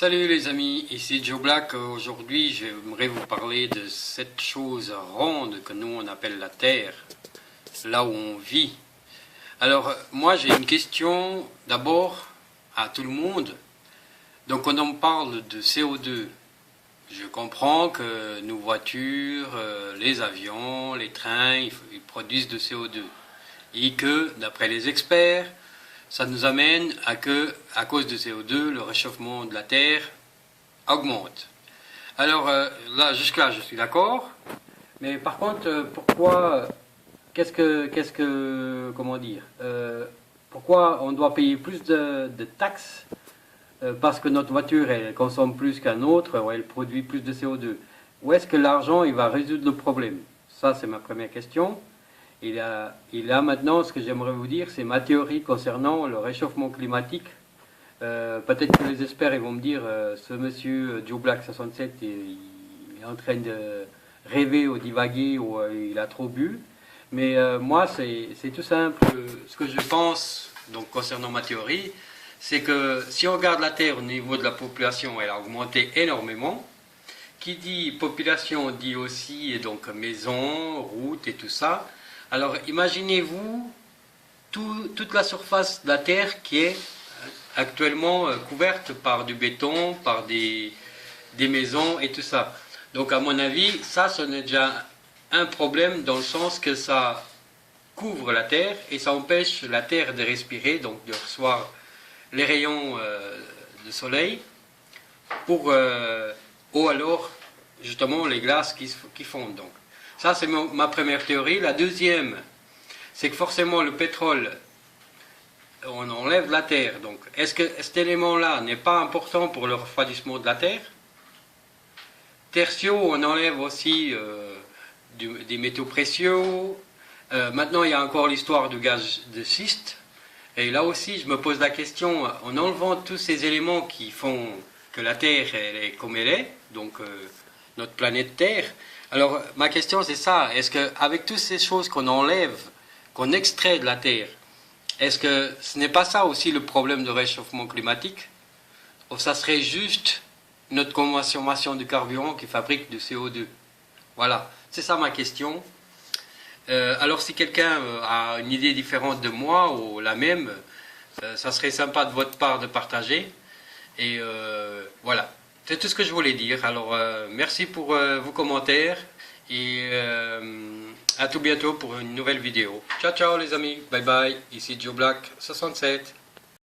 Salut les amis, ici Joe Black. Aujourd'hui, j'aimerais vous parler de cette chose ronde que nous on appelle la Terre, là où on vit. Alors, moi j'ai une question d'abord à tout le monde. Donc, on en parle de CO2. Je comprends que nos voitures, les avions, les trains, ils produisent de CO2. Et que, d'après les experts, ça nous amène à que, à cause de CO2, le réchauffement de la Terre augmente. Alors là, jusque-là, je suis d'accord. Mais par contre, pourquoi, comment dire, pourquoi on doit payer plus de taxes parce que notre voiture, elle consomme plus qu'un autre, ou elle produit plus de CO2. Où est-ce que l'argent, il va résoudre le problème? Ça, c'est ma première question. Et là maintenant, ce que j'aimerais vous dire, c'est ma théorie concernant le réchauffement climatique. Peut-être que les experts ils vont me dire, ce monsieur Joe Black 67, il est en train de rêver ou divaguer ou il a trop bu. Mais moi, c'est tout simple. Ce que je pense, donc concernant ma théorie, c'est que si on regarde la Terre au niveau de la population, elle a augmenté énormément. Qui dit population dit aussi donc maisons, routes et tout ça. Alors imaginez-vous toute la surface de la Terre qui est actuellement couverte par du béton, par des maisons et tout ça. Donc à mon avis, ça ce n'est déjà un problème dans le sens que ça couvre la Terre et ça empêche la Terre de respirer, donc de recevoir les rayons de soleil pour ou alors justement les glaces qui fondent. Donc ça c'est ma première théorie. La deuxième, c'est que forcément le pétrole, on enlève la Terre. Donc est-ce que cet élément-là n'est pas important pour le refroidissement de la Terre? Tertio, on enlève aussi des métaux précieux. Maintenant il y a encore l'histoire du gaz de schiste. Et là aussi je me pose la question, en enlevant tous ces éléments qui font que la Terre elle est comme elle est, donc notre planète Terre. Alors ma question c'est ça, est-ce qu'avec toutes ces choses qu'on enlève, qu'on extrait de la Terre, est-ce que ce n'est pas ça aussi le problème de réchauffement climatique? Ou ça serait juste notre consommation de carburant qui fabrique du CO2? Voilà, c'est ça ma question. Alors si quelqu'un a une idée différente de moi ou la même, ça serait sympa de votre part de partager. Et voilà, c'est tout ce que je voulais dire. Alors merci pour vos commentaires et à tout bientôt pour une nouvelle vidéo. Ciao ciao les amis, bye bye, ici Joe Black 67.